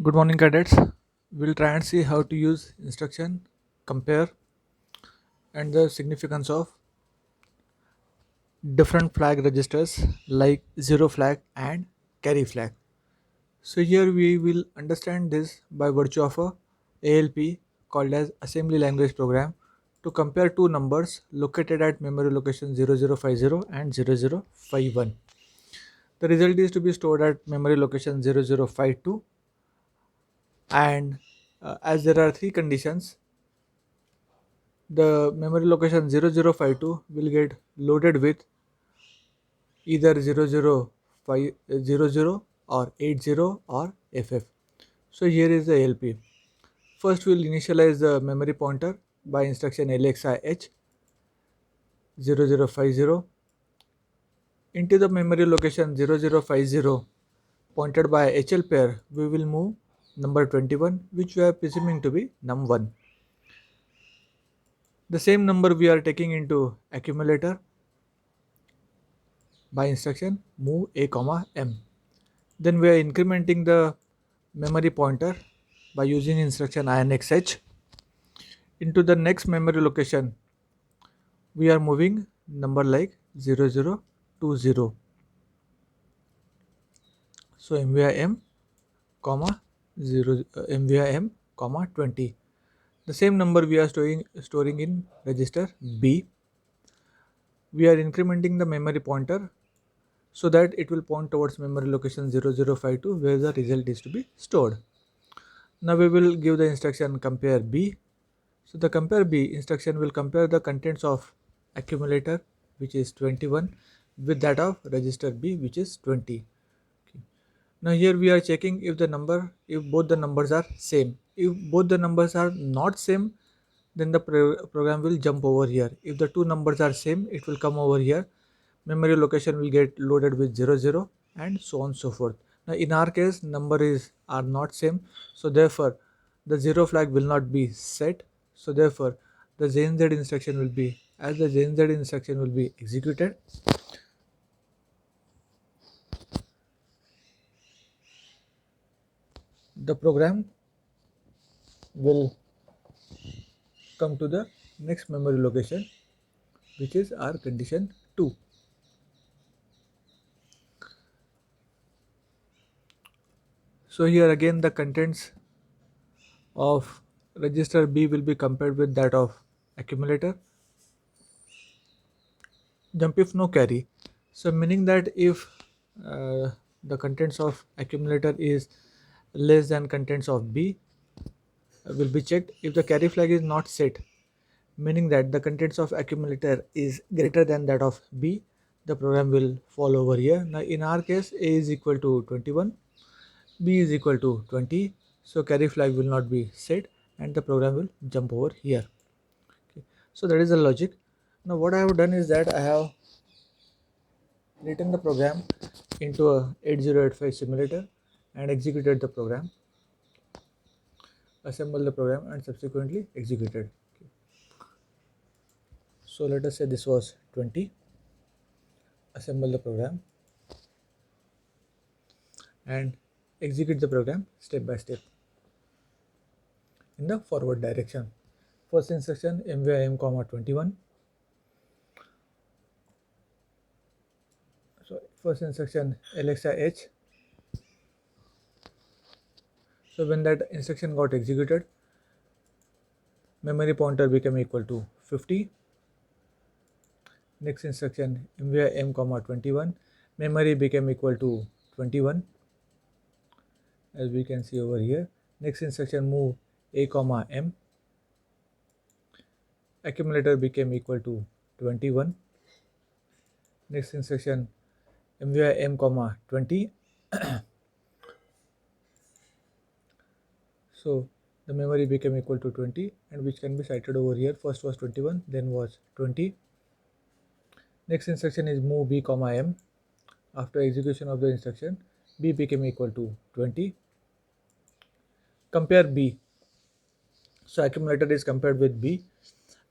Good morning, cadets. We'll try and see how to use instruction, compare, and the significance of different flag registers like zero flag and carry flag. So here we will understand this by virtue of a ALP called as Assembly Language Program to compare two numbers located at memory location 0050 and 0051. The result is to be stored at memory location 0052, and as there are three conditions, the memory location 0052 will get loaded with either 00500 or 80 or FF. So here is the LP. First we'll initialize the memory pointer by instruction LXIH 0050 into the memory location 0050 pointed by HL pair. We will move number 21, which we are presuming to be num1. The same number we are taking into accumulator by instruction move a comma m. Then we are incrementing the memory pointer by using instruction INXH into the next memory location. We are moving number like 0020. So MVIM comma 0 MVIM comma 20. The same number we are storing in register B. We are incrementing the memory pointer so that it will point towards memory location 0052 where the result is to be stored. Now we will give the instruction compare B. So the compare B instruction will compare the contents of accumulator, which is 21, with that of register B, which is 20. Okay. Now here we are checking if both the numbers are same. If both the numbers are not same, then the program will jump over here. If the two numbers are same, it will come over here. Memory location will get loaded with 00 and so on so forth. Now in our case, numbers are not same, so therefore the zero flag will not be set. So therefore the ZNZ instruction will be, as the ZNZ instruction will be executed, the program will come to the next memory location, which is our condition 2. So here again the contents of register B will be compared with that of accumulator. Jump if no carry. So meaning that if the contents of accumulator is less than contents of B, will be checked. If the carry flag is not set, meaning that the contents of accumulator is greater than that of B, the program will fall over here. Now in our case, A is equal to 21, B is equal to 20, so carry flag will not be set and the program will jump over here. Okay. So that is the logic. Now what I have done is that I have written the program into a 8085 simulator and executed the program, assembled the program and subsequently executed. Okay. So let us say this was 20, assemble the program and execute the program step by step in the forward direction. First instruction MVIM comma 21. So first instruction LXIH. So when that instruction got executed, memory pointer became equal to 50. Next instruction MVIM comma 21. Memory became equal to 21, as we can see over here. Next instruction move A comma M. Accumulator became equal to 21. Next instruction MVIM comma 20. So the memory became equal to 20, and which can be cited over here. First was 21, then was 20. Next instruction is move B comma M. After execution of the instruction, B became equal to 20. Compare B. So accumulator is compared with B.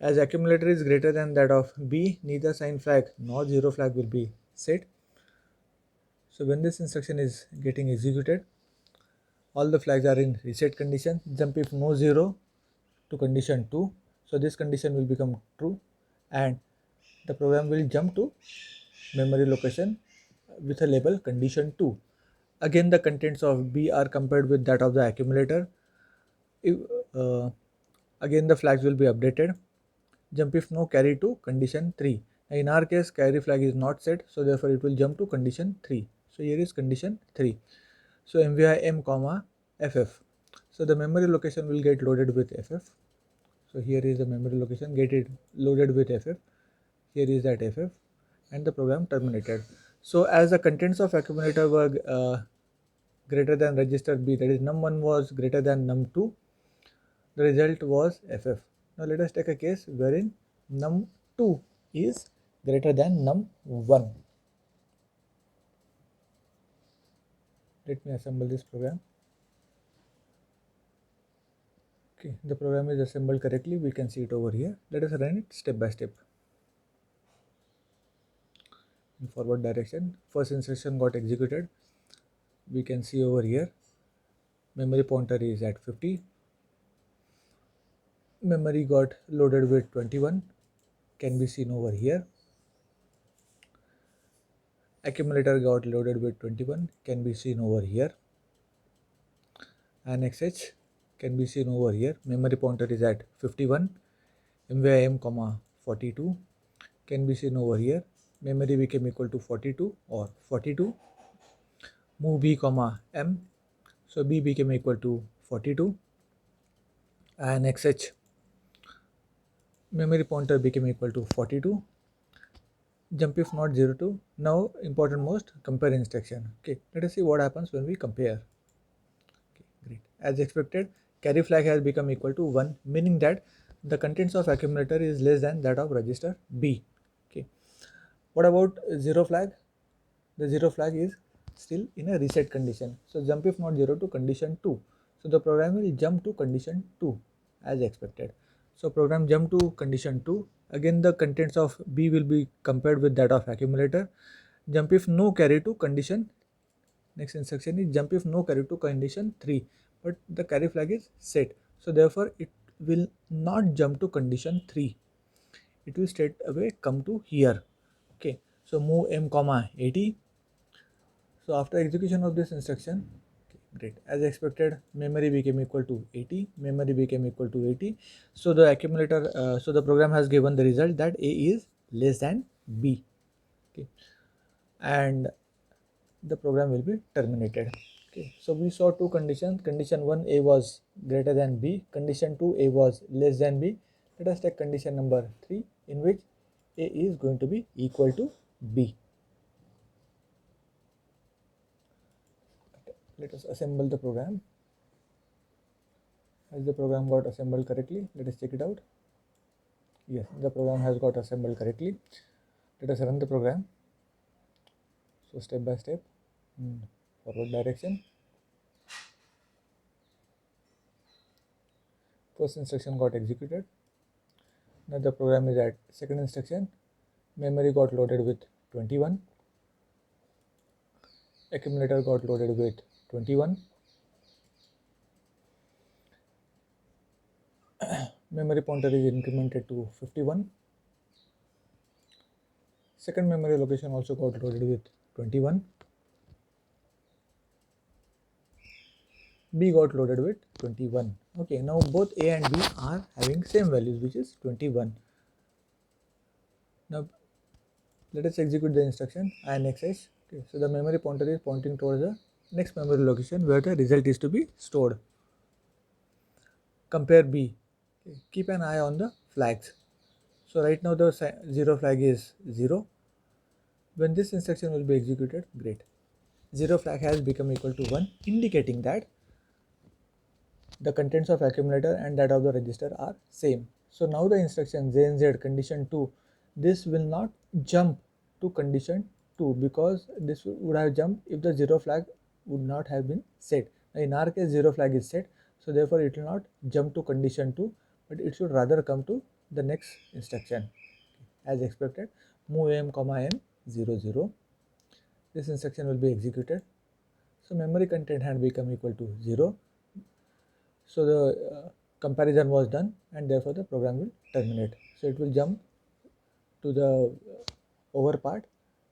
As accumulator is greater than that of B, neither sign flag nor zero flag will be set. So when this instruction is getting executed, all the flags are in reset condition. Jump if no 0 to condition 2, so this condition will become true and the program will jump to memory location with a label condition 2. Again the contents of B are compared with that of the accumulator. If, uh, Again the flags will be updated. Jump if no carry to condition 3. Now in our case carry flag is not set, so therefore it will jump to condition 3. So here is condition 3. So MVI M comma FF. So the memory location will get loaded with FF. So here is the memory location, get it loaded with FF. Here is that FF and the program terminated. So as the contents of accumulator were greater than register B, that is num1 was greater than num2, the result was FF. Now let us take a case wherein num2 is greater than num1. Let me assemble this program. Okay, the program is assembled correctly. We can see it over here. Let us run it step by step. In forward direction, first instruction got executed. We can see over here memory pointer is at 50. Memory got loaded with 21, can be seen over here. Accumulator got loaded with 21, can be seen over here. And XH can be seen over here. Memory pointer is at 51. MVIM comma 42 can be seen over here. Memory became equal to 42 or 42. Move B comma M. So B became equal to 42. And XH memory pointer became equal to 42. Jump if not 0 to. Now important most compare instruction. Okay, let us see what happens when we compare. Okay, great. As expected, carry flag has become equal to 1, meaning that the contents of accumulator is less than that of register B. Okay. What about 0 flag? The 0 flag is still in a reset condition. So jump if not 0 to condition 2. So the program will jump to condition 2 as expected. So program jump to condition 2. Again the contents of B will be compared with that of accumulator. Jump if no carry to condition. Next instruction is jump if no carry to condition 3. But the carry flag is set. So therefore it will not jump to condition 3. It will straight away come to here. Okay. So move M comma 80. So after execution of this instruction, okay, great. As expected, memory became equal to 80. Memory became equal to 80. So the accumulator, so the program has given the result that A is less than B. Okay, and the program will be terminated. Okay, so we saw two conditions. Condition 1, A was greater than B. Condition 2, A was less than B. Let us take condition number 3, in which A is going to be equal to B. Let us assemble the program. Has the program got assembled correctly? Let us check it out. Yes, the program has got assembled correctly. Let us run the program. So step by step, forward direction. First instruction got executed. Now the program is at second instruction. Memory got loaded with 21. Accumulator got loaded with 21. Memory pointer is incremented to 51. Second memory location also got loaded with 21. B got loaded with 21. Okay, now both A and B are having same values, which is 21. Now let us execute the instruction INXH. Okay, so the memory pointer is pointing towards the next memory location where the result is to be stored. Compare B. Okay, keep an eye on the flags. So right now the 0 flag is 0. When this instruction will be executed, great. 0 flag has become equal to 1, indicating that the contents of accumulator and that of the register are same. So now the instruction JNZ condition 2, this will not jump to condition 2 because this would have jumped if the 0 flag would not have been set. Now in our case 0 flag is set, so therefore it will not jump to condition 2, but it should rather come to the next instruction as expected. Move M comma M 0 0. This instruction will be executed. So memory content had become equal to 0. So the comparison was done, and therefore the program will terminate. So it will jump to the over part,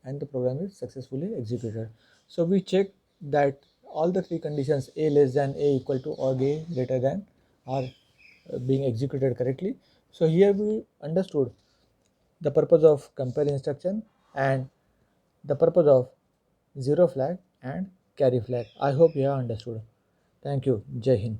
and the program is successfully executed. So we check that all the three conditions, a less than, a equal to, or a greater than, are being executed correctly. So here we understood the purpose of compare instruction and the purpose of zero flag and carry flag. I hope you have understood. Thank you. Jai Hind.